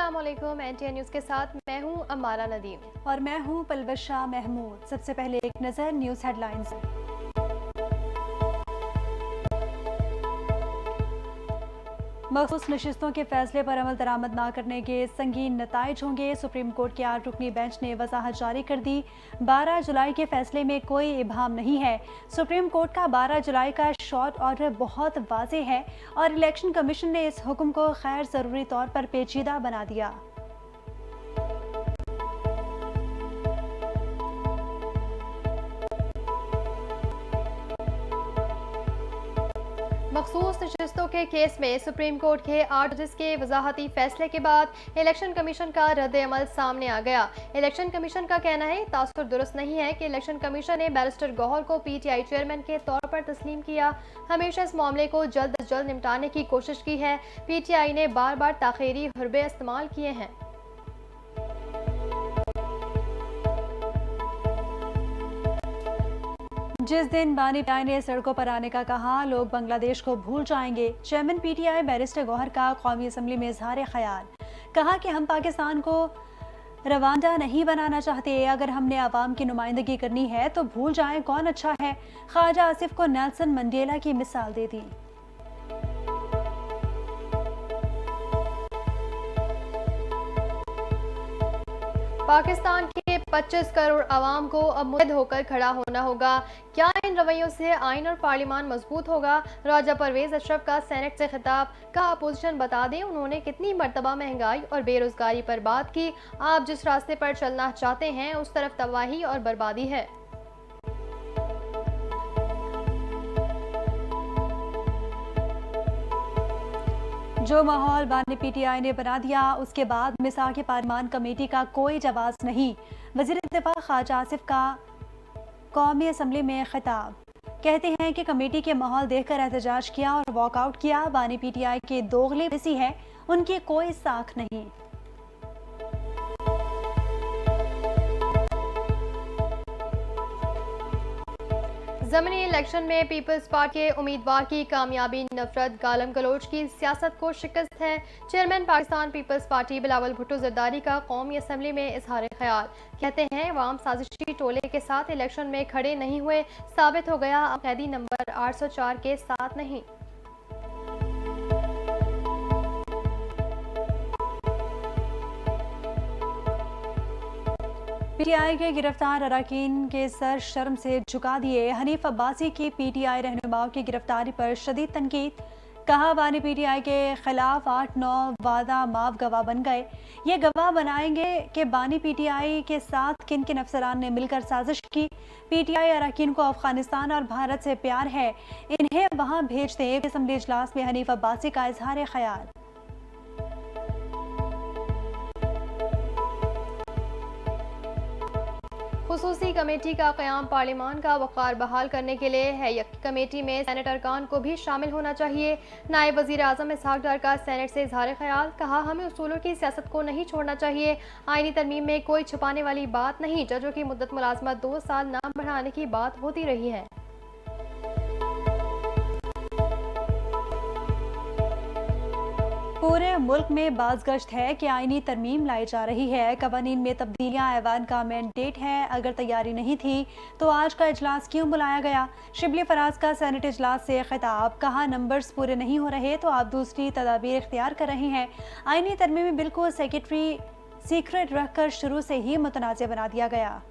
अस्सलाम वालेकुम। NTN news के साथ मैं हूं अमारा नदीम और मैं हूं पलबशा महमूद। सबसे पहले एक नज़र न्यूज़ हेडलाइंस। मखसूस नशिस्तों के फैसले पर अमल दरामद न करने के संगीन नताइज होंगे। सुप्रीम कोर्ट के 8 रुकनी बेंच ने वजाहत जारी कर दी। 12 जुलाई के फैसले में कोई इबाहम नहीं है। सुप्रीम कोर्ट का 12 जुलाई का शॉर्ट ऑर्डर बहुत वाज़ेह है और इलेक्शन कमीशन ने इस हुक्म को गैर ज़रूरी तौर पर पेचीदा बना दिया। मखसूस नशिस्तों के केस में सुप्रीम कोर्ट के 8 जज के वजाहती फैसले के बाद इलेक्शन कमीशन का रद्द अमल सामने आ गया। इलेक्शन कमीशन का कहना है तासुर दुरुस्त नहीं है कि इलेक्शन कमीशन ने बैरिस्टर गौहर को PTI चेयरमैन के तौर पर तस्लीम किया। हमेशा इस मामले को जल्द अज जल्द निपटाने की कोशिश की है। PTI ने बार बार ताखीरी हरबे इस्तेमाल किए हैं। जिस दिन बानी PTI ने सड़कों पर आने का कहा, लोग बांग्लादेश को भूल जाएंगे। चेयरमैन PTI बैरिस्टर गौहर का कौमी असम्बली में इजहार ख्याल। कहा कि हम पाकिस्तान को रवांडा नहीं बनाना चाहते। अगर हमने आवाम की नुमाइंदगी करनी है तो भूल जाएं कौन अच्छा है। ख्वाजा आसिफ को नेल्सन मंडेला की मिसाल दे दी। पाकिस्तान के 25 करोड़ आवाम को अब मुतहद होकर खड़ा होना होगा। क्या इन रवैयों से आइन और पार्लिमान मजबूत होगा? राजा परवेज अशरफ का सेनेट से खिताब। का अपोजिशन बता दें उन्होंने कितनी मरतबा महंगाई और बेरोजगारी पर बात की। आप जिस रास्ते पर चलना चाहते हैं उस तरफ तबाही और बर्बादी है। जो माहौल बानी PTI ने बना दिया उसके बाद मिसाक पार्लिमान कमेटी का कोई जवाब नहीं। वज़ीर दिफा ख्वाजा आसिफ का कौमी असम्बली में खिताब। कहते हैं कि कमेटी के माहौल देखकर एहतजाज किया और वॉकआउट किया। बानी PTI के दोगले पॉलिसी है, उनकी कोई साख नहीं। ज़मीनी इलेक्शन में पीपल्स पार्टी के उम्मीदवार की कामयाबी नफरत गालम गलोच की सियासत को शिकस्त है। Chairman Pakistan Peoples Party Bilawal Bhutto Zardari का कौमी असम्बली में इजहार ख्याल। कहते हैं अवाम साजिशी टोले के साथ इलेक्शन में खड़े नहीं हुए। साबित हो गया अब कैदी नंबर 804 के साथ नहीं। PTI के गिरफ्तार अरकान के सर शर्म से झुका दिए। हनीफ अब्बासी की PTI रहनुमाओं की गिरफ्तारी पर शदीद तनकीद। कहा बानी PTI के खिलाफ 8-9 वादा माफ गवाह बन गए। ये गवाह बनाएंगे कि बानी PTI के साथ किन किन अफसरान ने मिलकर साजिश की। PTI अरकान को अफगानिस्तान और भारत से प्यार है, इन्हें वहां भेज दें। असम्बली इजलास में हनीफ अब्बासी का इजहार ख्याल। खुसूसी कमेटी का क़याम पार्लिमान का वक़ार बहाल करने के लिए है। यह कमेटी में सेनेट अरकान को भी शामिल होना चाहिए। नायब वज़ीर आज़म इसहाक डार का सेनेट से इजहार ख्याल। कहा हमें उसूलों की सियासत को नहीं छोड़ना चाहिए। आईनी तरमीम में कोई छुपाने वाली बात नहीं। जजों की मुद्दत मुलाजमत 2 साल न बढ़ाने की बात होती रही है। पूरे मुल्क में बाज़गश्त है कि आईनी तरमीम लाई जा रही है। कवानीन में तब्दीलियां ऐवान का मैंडेट है। अगर तैयारी नहीं थी तो आज का इजलास क्यों बुलाया गया? शिबली फराज का सेनेट इजलास से खिताब। कहा नंबर्स पूरे नहीं हो रहे तो आप दूसरी तदाबीर इख्तियार कर रहे हैं। आईनी तरमीमी बिल को सेक्रेटरी सीक्रेट रखकर शुरू से ही मुतनाज़ बना दिया गया।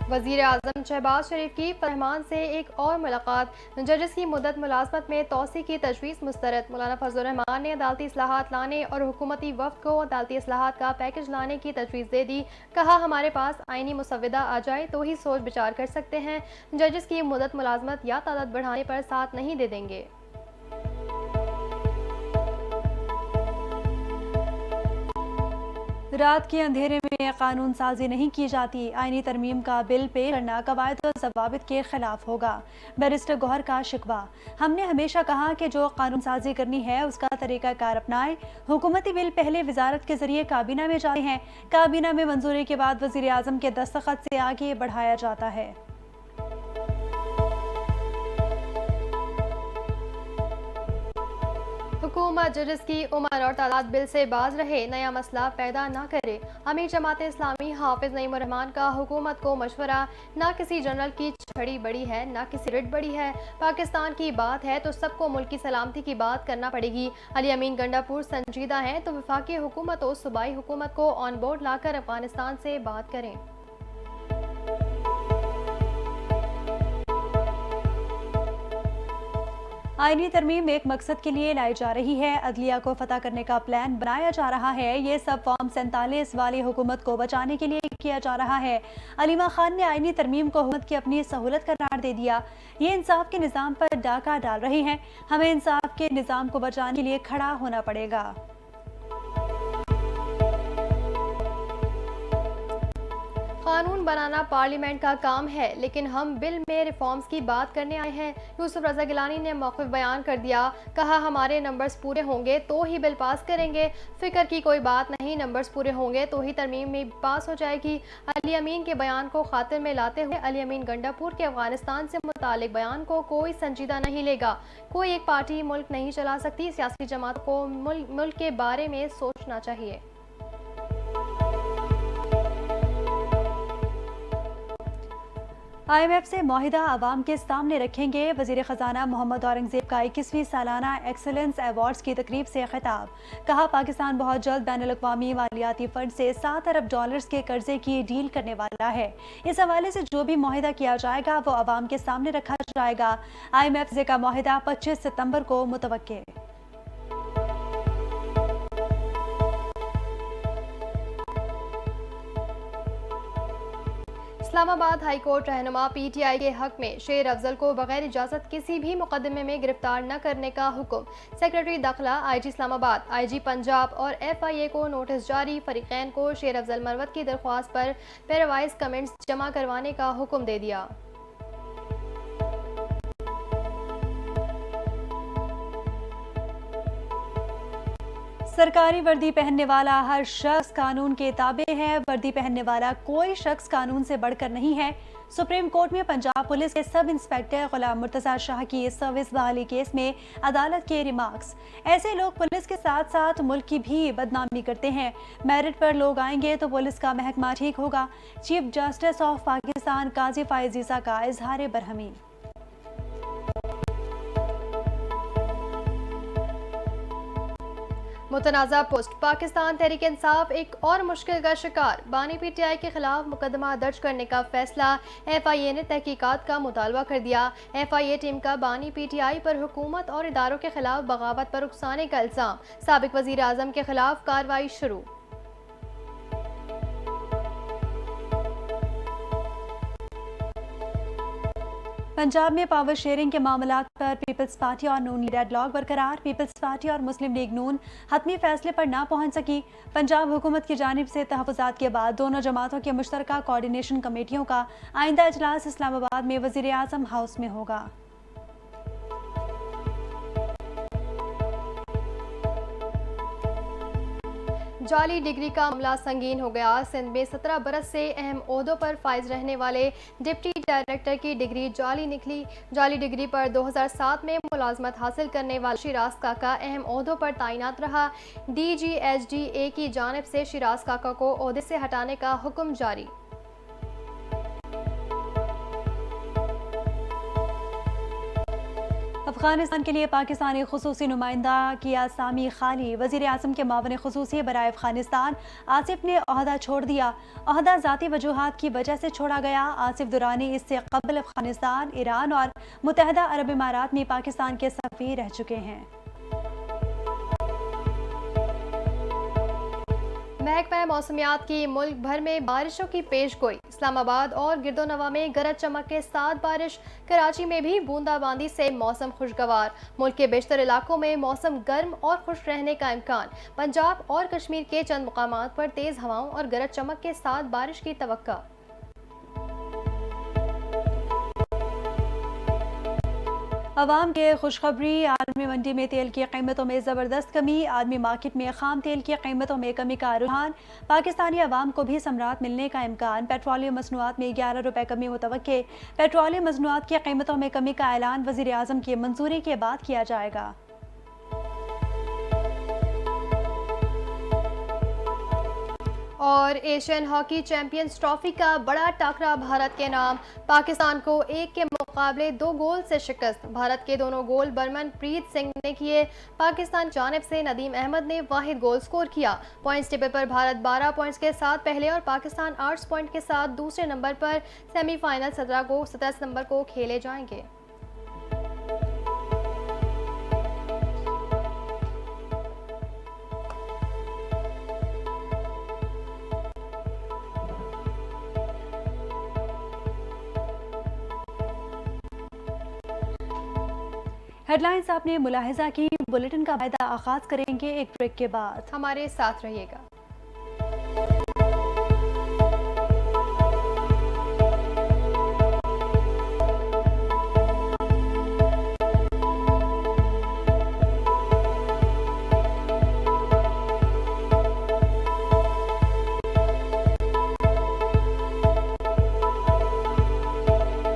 वज़ीर आज़म शहबाज शरीफ की रहमान से एक और मुलाकात। जजेस की मुद्दत मुलाजमत में तोसी की तजवीज़ मुस्तरद। मौलाना फजल रहमान ने अदालती इस्लाहात लाने और हुकूमती वफ़द को अदालती इस्लाहात का पैकेज लाने की तजवीज़ दे दी। कहा हमारे पास आईनी मुसविदा आ जाए तो ही सोच विचार कर सकते हैं। जजेस की मुद्दत मुलाजमत या तादाद बढ़ाने पर साथ नहीं दे देंगे। रात के अंधेरे में कानून साजी नहीं की जाती। आईनी तरमीम का बिल पेश करना कवायद और ज़वाबित के खिलाफ होगा। बैरिस्टर गौहर का शिकवा। हमने हमेशा कहा कि जो कानून साजी करनी है उसका तरीका कार अपनाएं। हुकूमती बिल पहले वजारत के जरिए काबीना में जाते हैं। काबीना में मंजूरी के बाद वज़ीर आज़म के दस्तखत से आगे बढ़ाया जाता है। हुकूमत जजेस की उम्र और तादाद बिल से बाज रहे, नया मसला पैदा ना करे। अमीर जमात इस्लामी हाफिज नईमुर रहमान का हुकूमत को मशवरा, ना किसी जनरल की छड़ी बड़ी है ना किसी रिट बड़ी है। पाकिस्तान की बात है तो सबको मुल्क की सलामती की बात करना पड़ेगी। अली अमीन गंडापुर संजीदा हैं तो वफाकी हुकूमत और सूबाई हुकूमत को ऑन बोर्ड लाकर अफगानिस्तान से बात करें। आईनी तरमीम एक मकसद के लिए लाई जा रही है। अदलिया को फतह करने का प्लान बनाया जा रहा है। ये सब फॉर्म 47 वाली हुकूमत को बचाने के लिए किया जा रहा है। अलीमा खान ने आईनी तरमीम को हुकूमत की अपनी सहूलत करार दे दिया। ये इंसाफ के निज़ाम पर डाका डाल रहे हैं। हमें इंसाफ के निज़ाम को बचाने के लिए खड़ा होना पड़ेगा। कानून बनाना पार्लियामेंट का काम है, लेकिन हम बिल में रिफॉर्म्स की बात करने आए हैं। यूसुफ रजा गिलानी ने मौक़िफ़ बयान कर दिया, कहा हमारे नंबर्स पूरे होंगे तो ही बिल पास करेंगे। फिक्र की कोई बात नहीं, नंबर्स पूरे होंगे तो ही तरमीम में पास हो जाएगी। अली अमीन के बयान को खातिर में लाते हुए अली अमीन गंडापुर के अफगानिस्तान से मुतालिक बयान को कोई संजीदा नहीं लेगा। कोई एक पार्टी मुल्क नहीं चला सकती। सियासी जमात को मुल्क के बारे में सोचना चाहिए। IMF से मुआहिदा आवाम के सामने रखेंगे। वज़ीर ख़जाना मोहम्मद औरंगज़ेब का 21वीं सालाना एक्सेलेंस अवार्ड्स की तकरीब से खिताब। कहा पाकिस्तान बहुत जल्द बैनुल-अक़वामी मालियाती फ़ंड से $7 अरब के कर्जे की डील करने वाला है। इस हवाले से जो भी मुआहिदा किया जाएगा वो आवाम के सामने रखा जाएगा। IMF से का मुआहिदा 25 सितंबर को मुतवक्के। इस्लामाबाद हाई कोर्ट रहनुमा PTI के हक में शेर अफजल को बगैर इजाज़त किसी भी मुकदमे में गिरफ्तार न करने का हुक्म। सेक्रेटरी दाखिला, IG इस्लामाबाद, IG पंजाब और FIA को नोटिस जारी। फरीकैन को शेर अफजल मरवत की दरख्वास्त पर पेरवाइज कमेंट्स जमा करवाने का हुक्म दे दिया। सरकारी वर्दी पहनने वाला हर शख्स कानून के ताबे है। वर्दी पहनने वाला कोई शख्स कानून से बढ़कर नहीं है। सुप्रीम कोर्ट में पंजाब पुलिस के सब इंस्पेक्टर गुलाम मुर्तजा शाह की सर्विस बहाली केस में अदालत के रिमार्क्स। ऐसे लोग पुलिस के साथ साथ मुल्क की भी बदनामी करते हैं। मेरिट पर लोग आएंगे तो पुलिस का महकमा ठीक होगा। चीफ जस्टिस ऑफ पाकिस्तान काजी फाइज ईसा का इजहार बरहमी। मुतनाज़ा पोस्ट, पाकिस्तान तहरीक इंसाफ एक और मुश्किल का शिकार। बानी PTI के खिलाफ मुकदमा दर्ज करने का फैसला। FIA ने तहकीकात का मुतालबा कर दिया। FIA टीम का बानी PTI पर हुकूमत और इदारों के खिलाफ बगावत पर उकसाने का इल्ज़ाम। साबिक वज़ीर आज़म के खिलाफ कार्रवाई शुरू। पंजाब में पावर शेयरिंग के मामलात पर पीपल्स पार्टी और नून डेडलॉक बरकरार। पीपल्स पार्टी और मुस्लिम लीग नून हतमी फैसले पर ना पहुंच सकी। पंजाब हुकूमत की जानिब से तहफ़्फ़ुज़ात के बाद दोनों जमातों की मुश्तरका कोऑर्डिनेशन कमेटियों का आइंदा इजलास इस्लामाबाद में वज़ीर आज़म हाउस में होगा। जाली डिग्री का मामला संगीन हो गया। सिंध में 17 बरस से अहम ओहदों पर फाइज रहने वाले डिप्टी डायरेक्टर की डिग्री जाली निकली। जाली डिग्री पर 2007 में मुलाजमत हासिल करने वाला शिराज काका अहम ओहदों पर तैनात रहा। DGHDA की जानिब से शिराज काका को ओहदे से हटाने का हुक्म जारी। अफगानिस्तान के लिए पाकिस्तानी खुसूसी नुमाइंदा की आसामी खाली। वज़ीर आज़म के मावन खुसूसी बराए अफगानिस्तान आसिफ ने ओहदा छोड़ दिया। ओहदा ज़ाती वजूहात की वजह से छोड़ा गया। आसिफ दुरानी इससे कबल अफगानिस्तान, ईरान और मुत्तहदा अरब इमारात में पाकिस्तान के सफ़ीर रह चुके हैं। महकमा मौसमियात की मुल्क भर में बारिशों की पेशगोई। इस्लामाबाद और गिरदोनवा में गरज चमक के साथ बारिश। कराची में भी बूंदाबांदी से मौसम खुशगवार। मुल्क के बेशतर इलाकों में मौसम गर्म और खुश रहने का इम्कान। पंजाब और कश्मीर के चंद मुकामात पर तेज हवाओं और गरज चमक के साथ बारिश की तवक्का। अवाम के खुशखबरी। आलमी मंडी में तेल की कीमतों में ज़बरदस्त कमी। आलमी मार्केट में खाम तेल की कीमतों में कमी का रुझान। पाकिस्तानी अवाम को भी समरात मिलने का इम्कान। पेट्रोलियम मसनूआत में 11 रुपये कमी मुतवक्के। पेट्रोलियम मसनूआत की कीमतों में कमी का ऐलान वज़ीर आज़म की मंजूरी के बाद किया जाएगा। और एशियन हॉकी चैंपियंस ट्रॉफी का बड़ा टाकरा भारत के नाम, पाकिस्तान को 1 के मुकाबले 2 गोल से शिकस्त। भारत के दोनों गोल बरमनप्रीत सिंह ने किए। पाकिस्तान की जानिब से नदीम अहमद ने वाहिद गोल स्कोर किया। पॉइंट्स टेबल पर भारत 12 पॉइंट्स के साथ पहले और पाकिस्तान 8 पॉइंट के साथ दूसरे नंबर पर। सेमीफाइनल 17 सितंबर को खेले जाएंगे। हेडलाइंस आपने मुलाहिजा की। बुलेटिन का बाकायदा आगाज करेंगे एक ब्रेक के बाद। हमारे साथ रहिएगा।